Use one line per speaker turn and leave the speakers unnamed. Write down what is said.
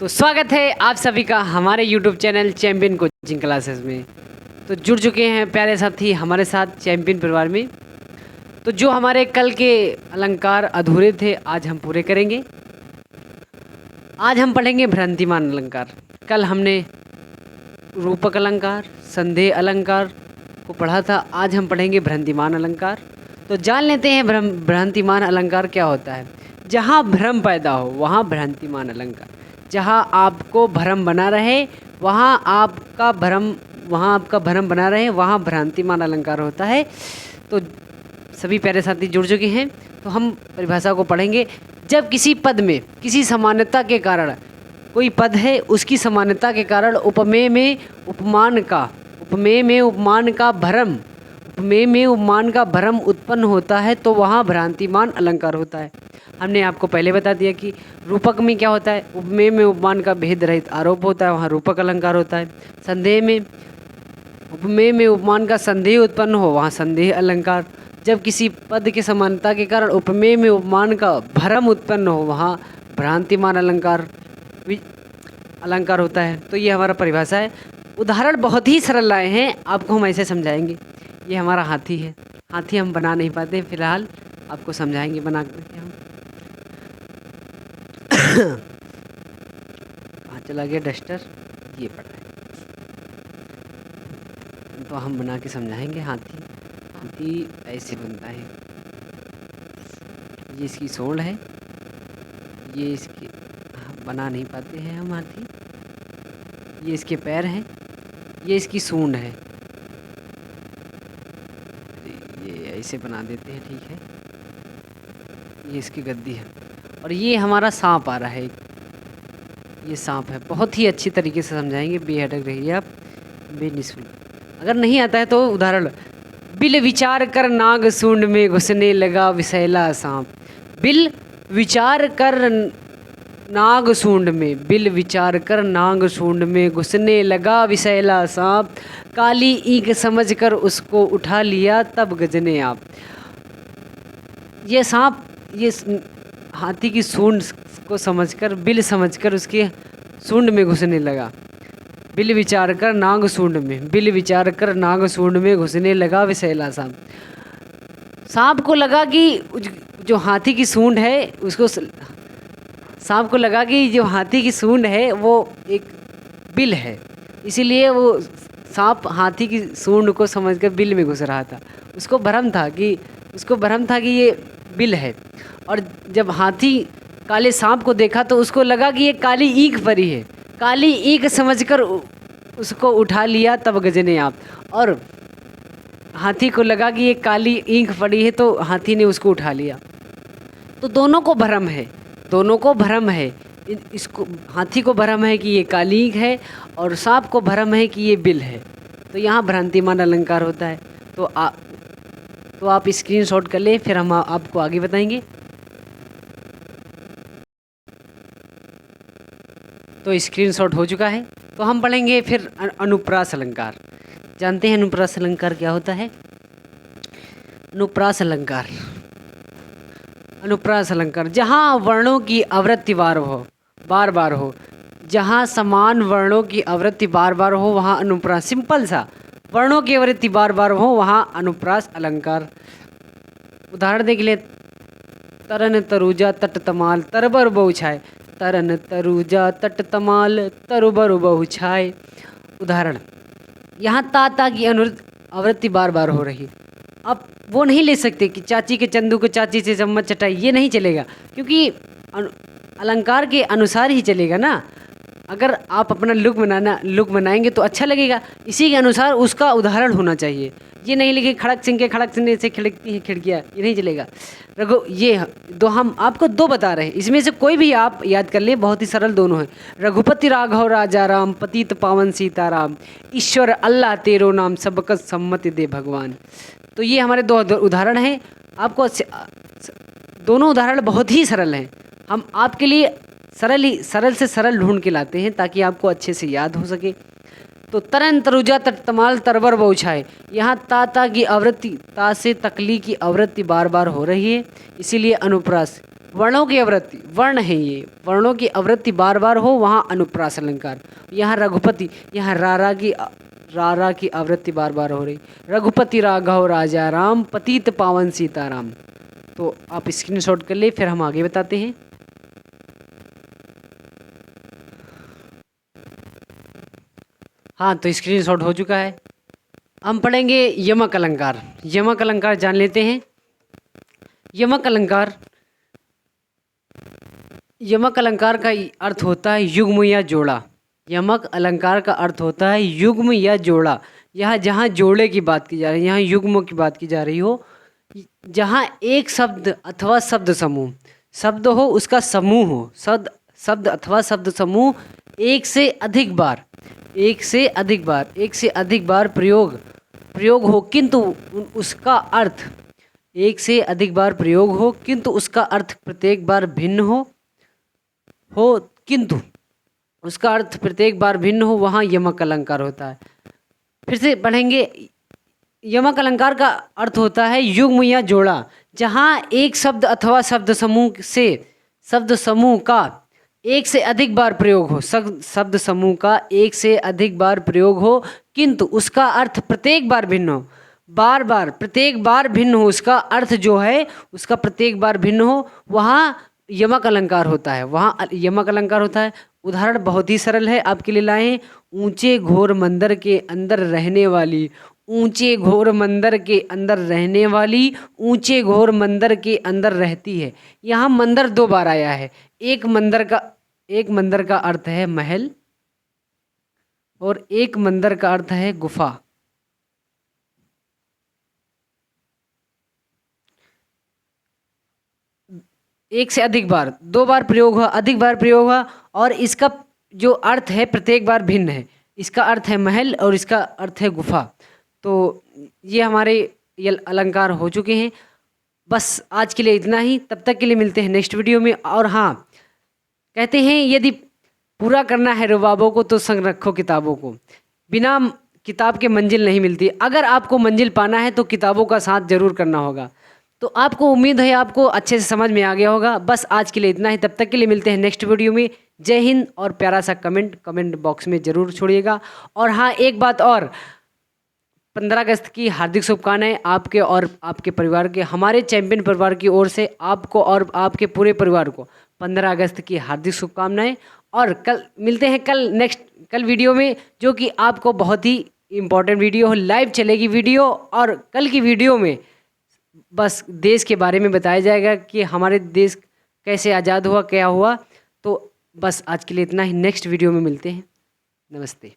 तो स्वागत है आप सभी का हमारे YouTube channel champion coaching classes में। तो जुड़ चुके हैं प्यारे साथी हमारे साथ चैंपियन परिवार में। तो जो हमारे कल के अलंकार अधूरे थे आज हम पूरे करेंगे। आज हम पढ़ेंगे भ्रांतिमान अलंकार। कल हमने रूपक अलंकार, संदेह अलंकार को पढ़ा था। आज हम पढ़ेंगे भ्रांतिमान अलंकार। तो जान लेते हैं भ्रांतिमान अलंकार क्या होता है। जहाँ भ्रम पैदा हो वहाँ भ्रांतिमान अलंकार, जहाँ आपको भ्रम बना रहे वहाँ आपका भ्रम बना रहे वहाँ भ्रांतिमान अलंकार होता है। तो सभी प्यारे साथी जुड़ चुके हैं। तो हम परिभाषा को पढ़ेंगे। जब किसी पद में किसी समानता के कारण, कोई पद है उसकी समानता के कारण उपमेय में उपमान का भ्रम उत्पन्न होता है तो वहाँ भ्रांतिमान अलंकार होता है। हमने आपको पहले बता दिया कि रूपक में क्या होता है, उपमेय में उपमान का भेद रहित आरोप होता है, वहाँ रूपक अलंकार होता है। संदेह में उपमेय में उपमान का संदेह उत्पन्न हो वहाँ संदेह अलंकार। जब किसी पद की समानता के कारण उपमेय में उपमान का भ्रम उत्पन्न हो वहाँ भ्रांतिमान अलंकार होता है। तो ये हमारा परिभाषा है। उदाहरण बहुत ही सरल लाए हैं, आपको हम ऐसे समझाएंगे। ये हमारा हाथी है। हाथी हम बना नहीं पाते, फिलहाल आपको समझाएंगे बना करके हम। कहाँ चला गया डस्टर, ये पड़ा है। तो हम बना के समझाएंगे। हाथी ऐसे बनता है। ये इसकी सूंड है, ये इसकी बना नहीं पाते हैं हम हाथी। ये इसके पैर हैं, ये इसकी सूंड है। ये ऐसे बना देते हैं, ठीक है। ये इसकी गद्दी है और ये हमारा सांप आ रहा है। ये सांप है। बहुत ही अच्छी तरीके से समझाएंगे, बेहटक रहिए आप, बेनिस्फुल। अगर नहीं आता है तो उदाहरण, बिल विचार कर नाग सूंड में घुसने लगा विषैला सांप। बिल विचार कर नाग सूंड में घुसने लगा विषैला सांप। काली ईंख समझकर उसको उठा लिया तब गजने आप। ये सांप ये हाथी की सूंड को समझकर, बिल समझकर उसके सूंड में घुसने लगा। बिल विचार कर नाग सूंड में घुसने लगा विषैला सांप। सांप को लगा कि जो हाथी की सूंड है उसको, सांप को लगा कि जो हाथी की सूंड है वो एक बिल है, इसीलिए वो सांप हाथी की सूंड को समझकर बिल में घुस रहा था। उसको भ्रम था कि ये बिल है। और जब हाथी काले सांप को देखा तो उसको लगा कि ये काली ईंख परी है। काली ईंख समझकर उसको उठा लिया तब गजने आप। और हाथी को लगा कि ये काली ईंख पड़ी है तो हाथी ने उसको उठा लिया। तो दोनों को भ्रम है। इसको हाथी को भ्रम है कि ये काली ईंख है और सांप को भ्रम है कि ये बिल है। तो यहाँ भ्रांतिमान अलंकार होता है। तो आप स्क्रीनशॉट कर लें, फिर हम आपको आगे बताएंगे। तो स्क्रीनशॉट हो चुका है। तो हम पढ़ेंगे फिर अनुप्रास अलंकार। जानते हैं अनुप्रास अलंकार क्या होता है। अनुप्रास अलंकार जहाँ वर्णों की आवृत्ति बार बार हो, जहाँ समान वर्णों की आवृत्ति बार बार हो वहाँ अनुप्रास। सिंपल सा, वर्णों की आवृत्ति बार बार हो वहाँ अनुप्रास अलंकार। उदाहरण देख ले। तरन तरुजा तट तमाल तरबर बहु छाए। तरन तरुजा तट तमाल तरुबर बहु छाए। उदाहरण, यहाँ ता की आवृत्ति बार बार हो रही। अब वो नहीं ले सकते कि चाची के चंदू को चाची से चम्मच चटाई, ये नहीं चलेगा, क्योंकि अलंकार के अनुसार ही चलेगा ना। अगर आप अपना लुक बनाएंगे तो अच्छा लगेगा, इसी के अनुसार उसका उदाहरण होना चाहिए। ये नहीं लिखे खड़क सिंह से खिड़कती है खिड़कियाँ, ये नहीं चलेगा। ये दो हम आपको दो बता रहे हैं, इसमें से कोई भी आप याद कर लें, बहुत ही सरल दोनों हैं। रघुपति राघव राजा राम, पतित पावन सीताराम, ईश्वर अल्लाह तेरो नाम, सबका सम्मति दे भगवान। तो ये हमारे दो उदाहरण हैं। आपको दोनों उदाहरण बहुत ही सरल हैं। हम आपके लिए सरल से सरल ढूंढ के लाते हैं ताकि आपको अच्छे से याद हो सके। तो तरन तरुजा तट तमाल तरबर बहु छाए। यहाँ ता की आवृत्ति, ता से तकली की आवृत्ति बार बार हो रही है, इसीलिए अनुप्रास। वर्णों की आवृत्ति, वर्ण है ये, वर्णों की आवृत्ति बार बार हो वहाँ अनुप्रास अलंकार। यहाँ रघुपति, यहाँ रारा की आवृत्ति बार बार हो रही। रघुपति राघव राजा राम, पतित पावन सीताराम। तो आप स्क्रीनशॉट कर ले, फिर हम आगे बताते हैं। हाँ, तो स्क्रीनशॉट हो चुका है। हम पढ़ेंगे यमक अलंकार। यमक अलंकार जान लेते हैं। यमक अलंकार, यमक अलंकार का अर्थ होता है युग्म या जोड़ा। यमक अलंकार का अर्थ होता है युग्म या जोड़ा। यहाँ जहाँ जोड़े की बात की जा रही है, यहाँ युग्म की बात की जा रही हो, जहाँ एक शब्द अथवा शब्द समूह, शब्द हो उसका समूह हो, शब्द अथवा शब्द समूह एक से अधिक बार प्रयोग हो, किंतु उसका अर्थ एक से अधिक बार प्रयोग हो, किंतु उसका अर्थ प्रत्येक बार भिन्न हो, किंतु उसका अर्थ प्रत्येक बार भिन्न हो, वहाँ यमक अलंकार होता है। फिर से पढ़ेंगे। यमक अलंकार का अर्थ होता है युग्म या जोड़ा। जहाँ एक शब्द अथवा शब्द समूह का एक से अधिक बार प्रयोग हो, शब्द समूह का एक से अधिक बार प्रयोग हो, किंतु उसका अर्थ प्रत्येक बार भिन्न हो, प्रत्येक बार भिन्न हो, उसका अर्थ जो है उसका प्रत्येक बार भिन्न हो, वहाँ यमक अलंकार होता है, वहाँ यमक अलंकार होता है। उदाहरण बहुत ही सरल है, आपके लिए लाए हैं। ऊंचे घोर मंदिर के अंदर रहने वाली, ऊंचे घोर मंदिर के अंदर रहने वाली, ऊंचे घोर मंदिर के अंदर रहती है। यहाँ मंदिर 2 बार आया है। एक मंदिर का अर्थ है महल, और एक मंदिर का अर्थ है गुफा। एक से अधिक बार, 2 बार प्रयोग हुआ, अधिक बार प्रयोग हुआ, और इसका जो अर्थ है प्रत्येक बार भिन्न है। इसका अर्थ है महल और इसका अर्थ है गुफा। तो ये हमारे अलंकार हो चुके हैं। बस आज के लिए इतना ही, तब तक के लिए मिलते हैं नेक्स्ट वीडियो में। और हाँ, कहते हैं यदि पूरा करना है रुबाबों को तो संग रखो किताबों को। बिना किताब के मंजिल नहीं मिलती। अगर आपको मंजिल पाना है तो किताबों का साथ जरूर करना होगा। तो आपको उम्मीद है आपको अच्छे से समझ में आ गया होगा। बस आज के लिए इतना ही, तब तक के लिए मिलते हैं नेक्स्ट वीडियो में। जय हिंद। और प्यारा सा कमेंट बॉक्स में ज़रूर छोड़िएगा। और हाँ, एक बात और, 15 अगस्त की हार्दिक शुभकामनाएं आपके और आपके परिवार के, हमारे चैंपियन परिवार की ओर से आपको और आपके पूरे परिवार को 15 अगस्त की हार्दिक शुभकामनाएं। और कल मिलते हैं कल वीडियो में, जो कि आपको बहुत ही इम्पोर्टेंट वीडियो हो, लाइव चलेगी वीडियो। और कल की वीडियो में बस देश के बारे में बताया जाएगा कि हमारे देश कैसे आज़ाद हुआ, क्या हुआ। तो बस आज के लिए इतना ही, नेक्स्ट वीडियो में मिलते हैं। नमस्ते।